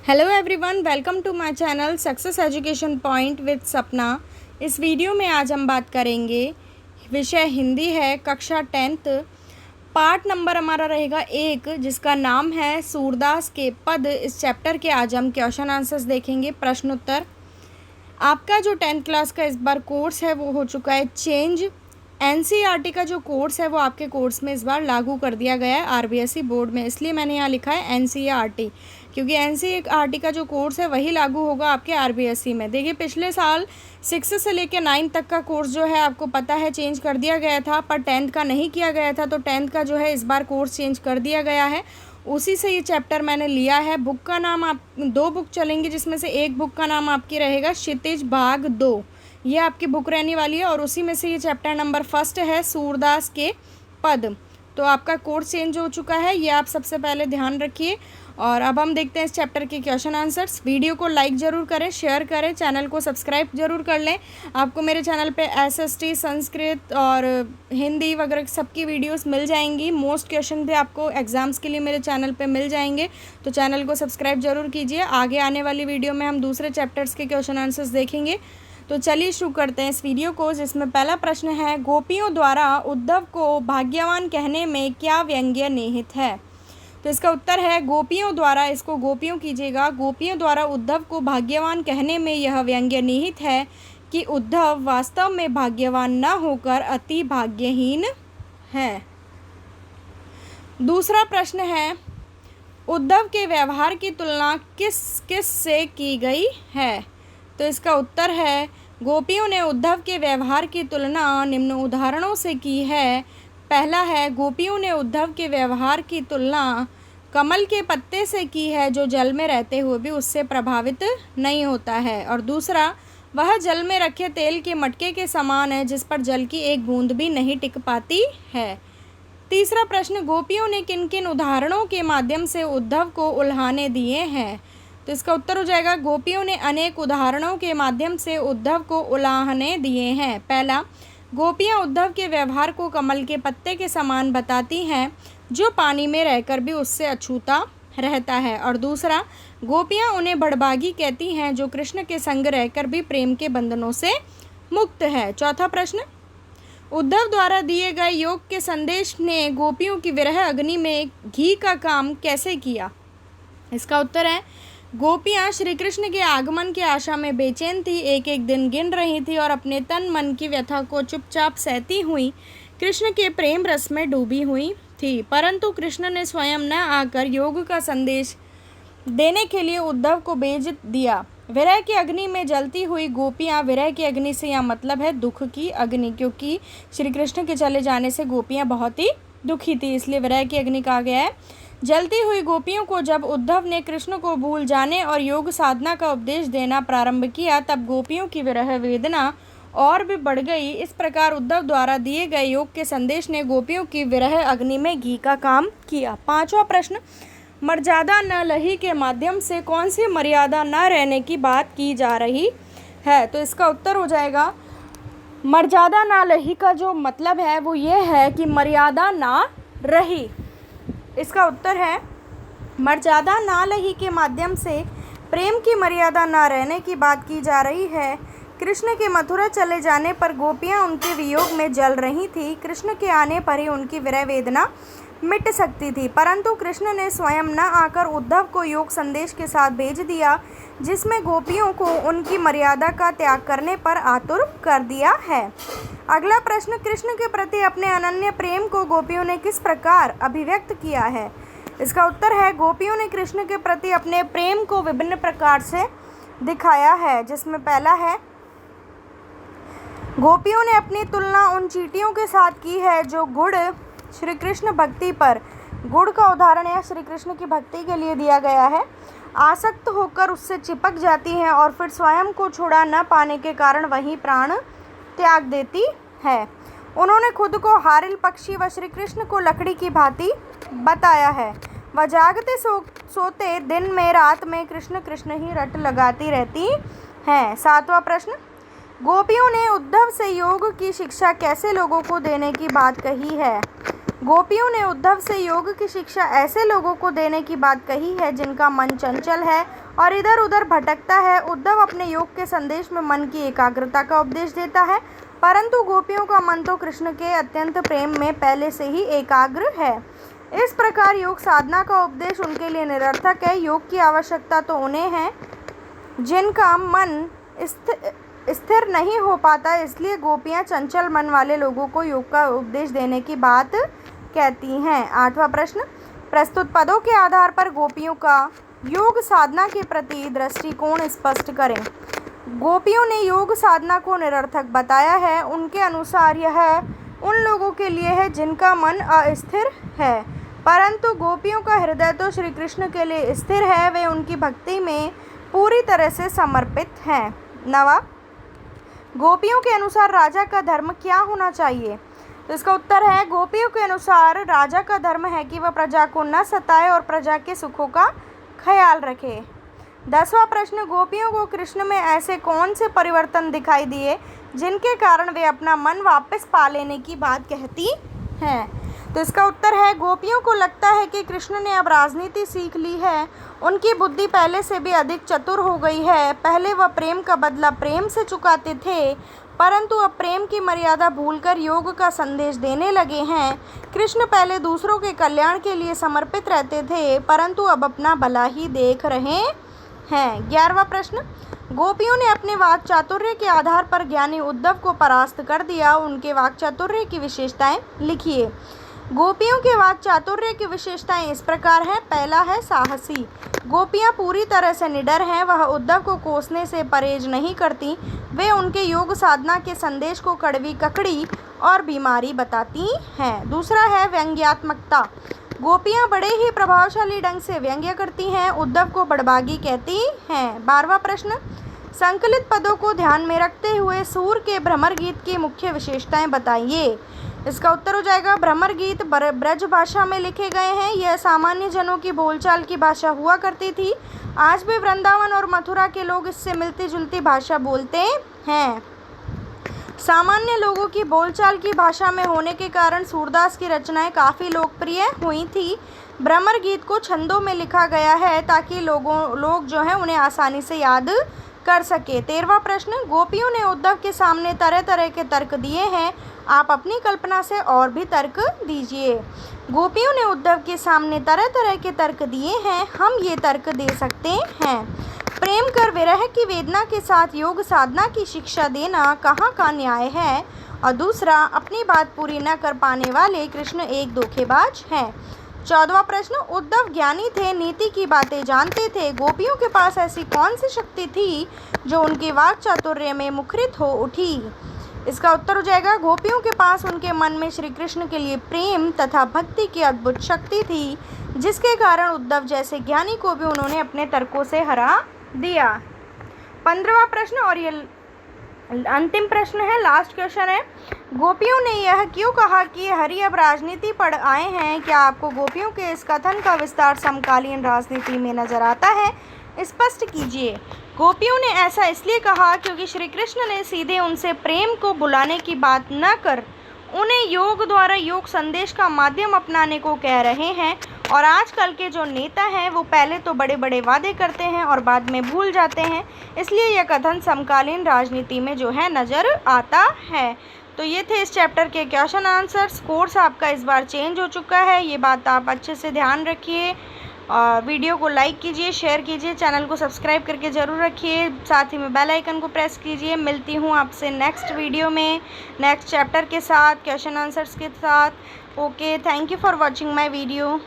Hello everyone, welcome to my channel success education point with Sapna. इस video में आज हम बात करेंगे, विषय हिंदी है, कक्षा 10th, पार्ट नंबर हमारा रहेगा 1, जिसका नाम है सूरदास के पद। इस चैप्टर के आज हम क्वेश्चन आंसर्स देखेंगे, प्रश्न उत्तर। आपका जो 10th क्लास का इस बार कोर्स है वो हो चुका है चेंज। एनसीईआरटी का जो कोर्स है वो आपके कोर्स में इस बार लागू कर दिया गया है आरबीएसई बोर्ड में, इसलिए मैंने यहाँ लिखा है एनसीईआरटी, क्योंकि एनसीईआरटी का जो कोर्स है वही लागू होगा आपके आरबीएसई में। देखिए, पिछले साल 6 से लेकर 9 तक का कोर्स जो है आपको पता है चेंज कर दिया गया था, पर 10th का नहीं किया गया था, तो 10th का जो है इस बार कोर्स चेंज कर दिया गया है। उसी से ये चैप्टर मैंने लिया है। बुक का नाम आप 2 बुक चलेंगी, जिसमें से एक बुक का नाम आपकी रहेगा क्षितिज भाग 2, ये आपकी बुक रहने वाली है, और उसी में से ये चैप्टर नंबर 1 है सूरदास के पद। तो आपका कोर्स चेंज हो चुका है, ये आप सबसे पहले ध्यान रखिए। और अब हम देखते हैं इस चैप्टर के क्वेश्चन आंसर्स। वीडियो को लाइक ज़रूर करें, शेयर करें, चैनल को सब्सक्राइब जरूर कर लें। आपको मेरे चैनल पे एसएसटी, संस्कृत और हिंदी वगैरह सबकी वीडियोस मिल जाएंगी। मोस्ट क्वेश्चन भी आपको एग्ज़ाम्स के लिए मेरे चैनल पे मिल जाएंगे, तो चैनल को सब्सक्राइब जरूर कीजिए। आगे आने वाली वीडियो में हम दूसरे चैप्टर्स के क्वेश्चन आंसर्स देखेंगे। तो चलिए शुरू करते हैं इस वीडियो को, जिसमें पहला प्रश्न है, गोपियों द्वारा उद्धव को भाग्यवान कहने में क्या व्यंग्य निहित है? तो इसका उत्तर है गोपियों द्वारा, इसको गोपियों कीजिएगा, गोपियों द्वारा उद्धव को भाग्यवान कहने में यह व्यंग्य निहित है कि उद्धव वास्तव में भाग्यवान न होकर अति भाग्यहीन है। दूसरा प्रश्न है, उद्धव के व्यवहार की तुलना किस किस से की गई है? तो इसका उत्तर है गोपियों ने उद्धव के व्यवहार की तुलना निम्न उदाहरणों से की है। पहला है, गोपियों ने उद्धव के व्यवहार की तुलना कमल के पत्ते से की है, जो जल में रहते हुए भी उससे प्रभावित नहीं होता है। और दूसरा, वह जल में रखे तेल के मटके के समान है, जिस पर जल की एक बूंद भी नहीं टिक पाती है। तीसरा प्रश्न, गोपियों ने किन किन उदाहरणों के माध्यम से उद्धव को उल्हाने दिए हैं? तो इसका उत्तर हो जाएगा, गोपियों ने अनेक उदाहरणों के माध्यम से उद्धव को उलाहने दिए हैं। पहला, गोपियाँ उद्धव के व्यवहार को कमल के पत्ते के समान बताती हैं, जो पानी में रहकर भी उससे अछूता रहता है। और दूसरा, गोपियाँ उन्हें बड़भागी कहती हैं, जो कृष्ण के संग रहकर भी प्रेम के बंधनों से मुक्त है। चौथा प्रश्न, उद्धव द्वारा दिए गए योग के संदेश ने गोपियों की विरह अग्नि में घी का काम कैसे किया? इसका उत्तर है, गोपियाँ श्री कृष्ण के आगमन की आशा में बेचैन थी, एक एक दिन गिन रही थी और अपने तन मन की व्यथा को चुपचाप सहती हुई कृष्ण के प्रेम रस में डूबी हुई थी। परंतु कृष्ण ने स्वयं न आकर योग का संदेश देने के लिए उद्धव को भेज दिया। विरह की अग्नि में जलती हुई गोपियाँ, विरह की अग्नि से यह मतलब है दुख की अग्नि, क्योंकि श्री कृष्ण के चले जाने से गोपियाँ बहुत ही दुखी थी, इसलिए विरह की अग्नि कहा गया है। जलती हुई गोपियों को जब उद्धव ने कृष्ण को भूल जाने और योग साधना का उपदेश देना प्रारंभ किया, तब गोपियों की विरह वेदना और भी बढ़ गई। इस प्रकार उद्धव द्वारा दिए गए योग के संदेश ने गोपियों की विरह अग्नि में घी का काम किया। पांचवा प्रश्न, मर्यादा न लही के माध्यम से कौन सी मर्यादा न रहने की बात की जा रही है? तो इसका उत्तर हो जाएगा, मर्यादा न लही का जो मतलब है वो ये है कि मर्यादा ना रही। इसका उत्तर है, मर्यादा ना लही के माध्यम से प्रेम की मर्यादा ना रहने की बात की जा रही है। कृष्ण के मथुरा चले जाने पर गोपियाँ उनके वियोग में जल रही थी। कृष्ण के आने पर ही उनकी विरह वेदना मिट सकती थी, परंतु कृष्ण ने स्वयं न आकर उद्धव को योग संदेश के साथ भेज दिया, जिसमें गोपियों को उनकी मर्यादा का त्याग करने पर आतुर कर दिया है। अगला प्रश्न, कृष्ण के प्रति अपने अनन्य प्रेम को गोपियों ने किस प्रकार अभिव्यक्त किया है? इसका उत्तर है, गोपियों ने कृष्ण के प्रति अपने प्रेम को विभिन्न प्रकार से दिखाया है, जिसमें पहला है, गोपियों ने अपनी तुलना उन चींटियों के साथ की है जो गुड़ श्री कृष्ण भक्ति पर, गुड़ का उदाहरण है श्री कृष्ण की भक्ति के लिए दिया गया है, आसक्त होकर उससे चिपक जाती हैं और फिर स्वयं को छुड़ा न पाने के कारण वही प्राण त्याग देती है। उन्होंने खुद को हारिल पक्षी व श्री कृष्ण को लकड़ी की भांति बताया है। वह जागते सोते दिन में रात में कृष्ण कृष्ण ही रट लगाती रहती हैं। सातवां प्रश्न, गोपियों ने उद्धव से योग की शिक्षा कैसे लोगों को देने की बात कही है? गोपियों ने उद्धव से योग की शिक्षा ऐसे लोगों को देने की बात कही है जिनका मन चंचल है और इधर उधर भटकता है। उद्धव अपने योग के संदेश में मन की एकाग्रता का उपदेश देता है, परंतु गोपियों का मन तो कृष्ण के अत्यंत प्रेम में पहले से ही एकाग्र है। इस प्रकार योग साधना का उपदेश उनके लिए निरर्थक है। योग की आवश्यकता तो उन्हें है जिनका मन स्थिर नहीं हो पाता, इसलिए गोपियां चंचल मन वाले लोगों को योग का उपदेश देने की बात कहती हैं। 8वां प्रश्न, प्रस्तुत पदों के आधार पर गोपियों का योग साधना के प्रति दृष्टिकोण स्पष्ट करें। गोपियों ने योग साधना को निरर्थक बताया है। उनके अनुसार यह उन लोगों के लिए है जिनका मन अस्थिर है, परंतु गोपियों का हृदय तो श्री कृष्ण के लिए स्थिर है। वे उनकी भक्ति में पूरी तरह से समर्पित हैं। 9वां, गोपियों के अनुसार राजा का धर्म क्या होना चाहिए? तो इसका उत्तर है, गोपियों के अनुसार राजा का धर्म है कि वह प्रजा को न सताए और प्रजा के सुखों का ख्याल रखे। 10वां प्रश्न, गोपियों को कृष्ण में ऐसे कौन से परिवर्तन दिखाई दिए जिनके कारण वे अपना मन वापस पा लेने की बात कहती हैं? तो इसका उत्तर है, गोपियों को लगता है कि कृष्ण ने अब राजनीति सीख ली है। उनकी बुद्धि पहले से भी अधिक चतुर हो गई है। पहले वह प्रेम का बदला प्रेम से चुकाते थे, परंतु अब प्रेम की मर्यादा भूलकर योग का संदेश देने लगे हैं। कृष्ण पहले दूसरों के कल्याण के लिए समर्पित रहते थे, परंतु अब अपना भला ही देख रहे हैं। 11वां प्रश्न, गोपियों ने अपने वाक चातुर्य के आधार पर ज्ञानी उद्धव को परास्त कर दिया। उनके वाक चातुर्य की विशेषताएं लिखिए। गोपियों के वाक चातुर्य की विशेषताएं इस प्रकार हैं। पहला है साहसी। गोपियां पूरी तरह से निडर हैं। वह उद्धव को कोसने से परहेज नहीं करती। वे उनके योग साधना के संदेश को कड़वी ककड़ी और बीमारी बताती हैं। दूसरा है व्यंग्यात्मकता। गोपियां बड़े ही प्रभावशाली ढंग से व्यंग्य करती हैं। उद्धव को बड़बागी कहती हैं। 12वां प्रश्न, संकलित पदों को ध्यान में रखते हुए सूर के भ्रमर गीत की मुख्य विशेषताएं बताइए। इसका उत्तर हो जाएगा, भ्रमर गीत ब्रज भाषा में लिखे गए हैं। यह सामान्य जनों की बोलचाल की भाषा हुआ करती थी। आज भी वृंदावन और मथुरा के लोग इससे मिलती जुलती भाषा बोलते हैं। सामान्य लोगों की बोलचाल की भाषा में होने के कारण सूरदास की रचनाएं काफ़ी लोकप्रिय हुई थी। भ्रमर गीत को छंदों में लिखा गया है ताकि लोग जो हैं उन्हें आसानी से याद कर सके। 13वां प्रश्न, गोपियों ने उद्धव के सामने तरह तरह के तर्क दिए हैं। आप अपनी कल्पना से और भी तर्क दीजिए। गोपियों ने उद्धव के सामने तरह तरह के तर्क दिए हैं। हम ये तर्क दे सकते हैं। प्रेम कर विरह की वेदना के साथ योग साधना की शिक्षा देना कहाँ का न्याय है? और दूसरा, अपनी बात पूरी न कर पाने वाले कृष्ण एक धोखेबाज हैं। 14वां प्रश्न, उद्धव ज्ञानी थे, नीति की बातें जानते थे। गोपियों के पास ऐसी कौन सी शक्ति थी जो उनके वाक चातुर्य में मुखरित हो उठी? इसका उत्तर हो जाएगा, गोपियों के पास उनके मन में श्री कृष्ण के लिए प्रेम तथा भक्ति की अद्भुत शक्ति थी, जिसके कारण उद्धव जैसे ज्ञानी को भी उन्होंने अपने तर्कों से हरा दिया। 15वां प्रश्न और ये अंतिम प्रश्न है, लास्ट क्वेश्चन है। गोपियों ने यह क्यों कहा कि हरि अब राजनीति पढ़ आए हैं? क्या आपको गोपियों के इस कथन का विस्तार समकालीन राजनीति में नजर आता है? स्पष्ट कीजिए। गोपियों ने ऐसा इसलिए कहा क्योंकि श्री कृष्ण ने सीधे उनसे प्रेम को बुलाने की बात न कर उन्हें योग द्वारा योग संदेश का माध्यम अपनाने को कह रहे हैं। और आजकल के जो नेता हैं वो पहले तो बड़े बड़े वादे करते हैं और बाद में भूल जाते हैं, इसलिए यह कथन समकालीन राजनीति में जो है नज़र आता है। तो ये थे इस चैप्टर के क्वेश्चन आंसर्स। कोर्स आपका इस बार चेंज हो चुका है, ये बात आप अच्छे से ध्यान रखिए। वीडियो को लाइक कीजिए, शेयर कीजिए, चैनल को सब्सक्राइब करके ज़रूर रखिए, साथ ही में बेल आइकन को प्रेस कीजिए। मिलती हूँ आपसे नेक्स्ट वीडियो में नेक्स्ट चैप्टर के साथ, क्वेश्चन आंसर्स के साथ। Okay, thank you for watching my video.